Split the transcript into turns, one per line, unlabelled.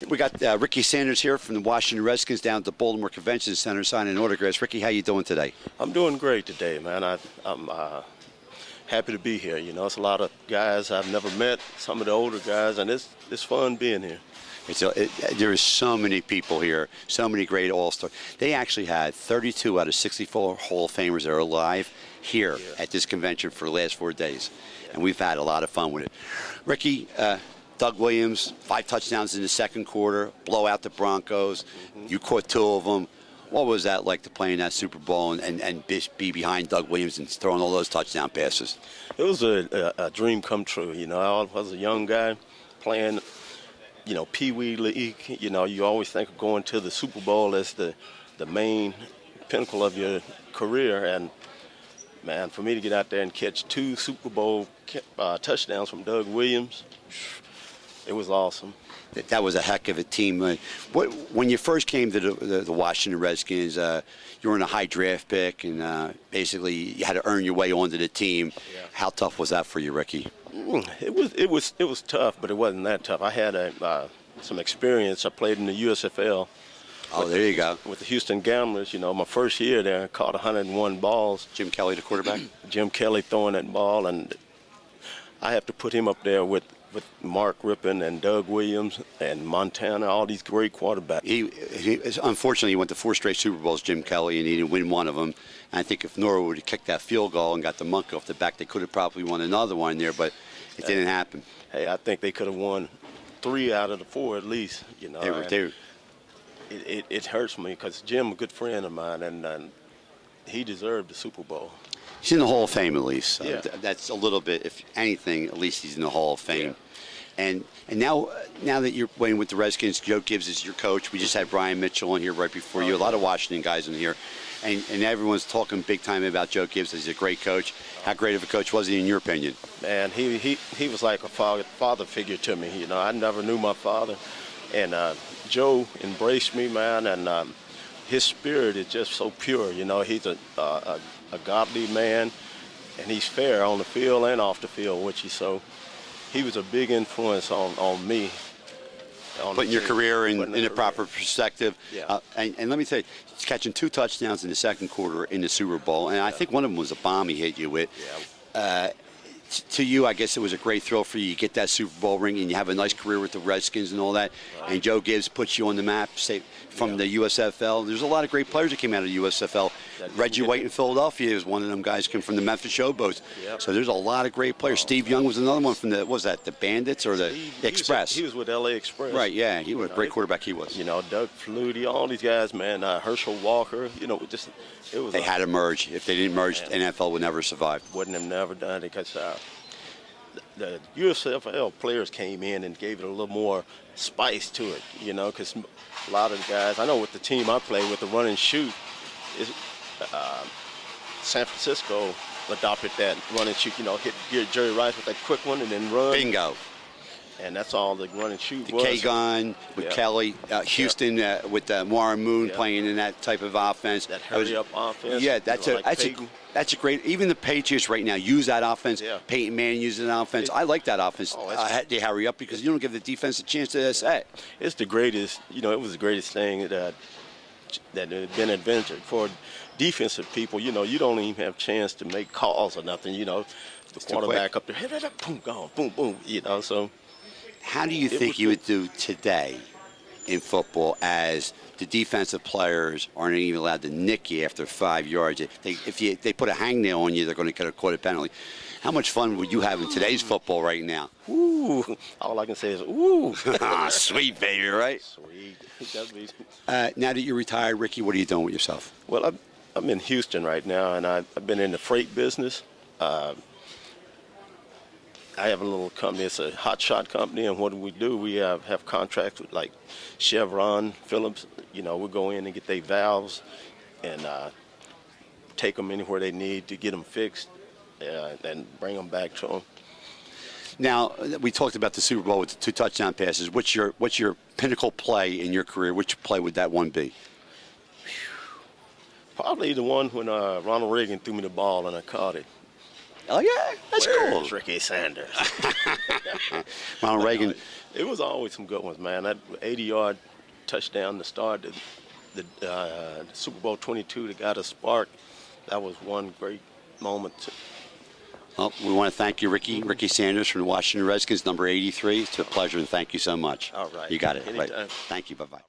We got Ricky Sanders here from the Washington Redskins down at the Baltimore Convention Center signing autographs. Ricky, how you doing today?
I'm doing great today, man. I'm happy to be here. You know, it's a lot of guys I've never met, some of the older guys, and it's fun being here.
There is so many people here, so many great All-Stars. They actually had 32 out of 64 Hall of Famers that are alive here at this convention for the last 4 days, and we've had a lot of fun with it. Ricky, Doug Williams, 5 touchdowns in the second quarter, blow out the Broncos. You caught 2 of them. What was that like to play in that Super Bowl and be behind Doug Williams and throwing all those touchdown passes?
It was a dream come true. You know, I was a young guy playing, you know, Pee Wee League. You know, you always think of going to the Super Bowl as the main pinnacle of your career. And, man, for me to get out there and catch 2 Super Bowl touchdowns from Doug Williams, it was awesome.
That was a heck of a team. When you first came to the Washington Redskins, you were in a high draft pick, and basically you had to earn your way onto the team. Yeah. How tough was that for you, Ricky?
It was tough, but it wasn't that tough. I had some experience. I played in the USFL.
Oh, there you go.
With the Houston Gamblers, you know, my first year there, I caught 101 balls.
Jim Kelly, the quarterback?
Jim Kelly throwing that ball, and I have to put him up there with Mark Rippon and Doug Williams and Montana, all these great quarterbacks.
Unfortunately, he went to 4 straight Super Bowls, Jim Kelly, and he didn't win one of them. And I think if Nora would have kicked that field goal and got the monkey off the back, they could have probably won another one there, but it didn't happen.
Hey, I think they could have won 3 out of the 4 at least. You know, it hurts me because Jim, a good friend of mine, and he deserved the Super Bowl.
He's in the Hall of Fame at least. So
yeah.
That's a little bit, if anything, at least he's in the Hall of Fame. Yeah. And now that you're playing with the Redskins, Joe Gibbs is your coach. We just had Brian Mitchell in here right before you. A lot of Washington guys in here. And everyone's talking big time about Joe Gibbs. He's a great coach. How great of a coach was he, in your opinion?
Man, he was like a father figure to me. You know, I never knew my father. And Joe embraced me, man, and his spirit is just so pure. You know, he's a godly man, and he's fair on the field and off the field, which he's so. He was a big influence on me.
Putting your career in a proper perspective.
Yeah.
And let me tell you, he's catching 2 touchdowns in the second quarter in the Super Bowl, and I think one of them was a bomb he hit you with. Yeah. To you, I guess it was a great thrill for you. You get that Super Bowl ring, and you have a nice career with the Redskins and all that. Right. And Joe Gibbs puts you on the map, say, from the USFL. There's a lot of great players that came out of the USFL. Reggie White in Philadelphia is one of them guys, came from the Memphis Showboats. Yep. So there's a lot of great players. Steve Young was another one from the, what was that, the Bandits or the Express?
He was with LA Express.
Right, yeah. He was a great quarterback, he was.
You know, Doug Flutie, all these guys, man, Herschel Walker, you know, just, it was.
They had to merge. If they didn't merge, NFL would never survive.
Wouldn't have never done it because the USFL players came in and gave it a little more spice to it, you know, because a lot of the guys, I know with the team I play with, the run and shoot, San Francisco adopted that run and shoot, you know, hit Jerry Rice with that quick one and then run.
Bingo.
And that's all the run and shoot
the
was.
K-Gun with Kelly, Houston with Warren Moon playing in that type of offense.
That hurry-up offense.
Yeah, that's a great. Even the Patriots right now use that offense. Yeah. Peyton Manning uses that offense. I like that offense. They hurry up because you don't give the defense a chance to set.
It's the greatest. You know, it was the greatest thing that had been invented for defensive people. You know, you don't even have a chance to make calls or nothing. You know, the quarterback up there, boom, gone, boom, boom. You know, so.
How do you think you would do today in football as the defensive players aren't even allowed to nick you after 5 yards? If they put a hangnail on you, they're going to get a quarter penalty. How much fun would you have in today's football right now?
Ooh, all I can say is, ooh.
Sweet, baby, right?
Sweet.
Now that you're retired, Ricky, what are you doing with yourself?
Well, I'm in Houston right now, and I've been in the freight business. I have a little company. It's a hot shot company, and what do? We have contracts with like Chevron, Phillips. You know, we go in and get their valves and take them anywhere they need to get them fixed and bring them back to them.
Now, we talked about the Super Bowl with the 2 touchdown passes. What's your pinnacle play in your career? Which play would that one be?
Probably the one when Ronald Reagan threw me the ball and I caught it.
Oh, yeah, that's
Where's
cool.
Ricky Sanders?
Ronald Reagan.
It was always some good ones, man. That 80-yard touchdown to start the Super Bowl 22 that got a spark. That was one great moment.
Well, we want to thank you, Ricky Sanders from the Washington Redskins, number 83. It's a pleasure, and thank you so much.
All right.
You got it.
Anytime.
Right. Thank you. Bye-bye.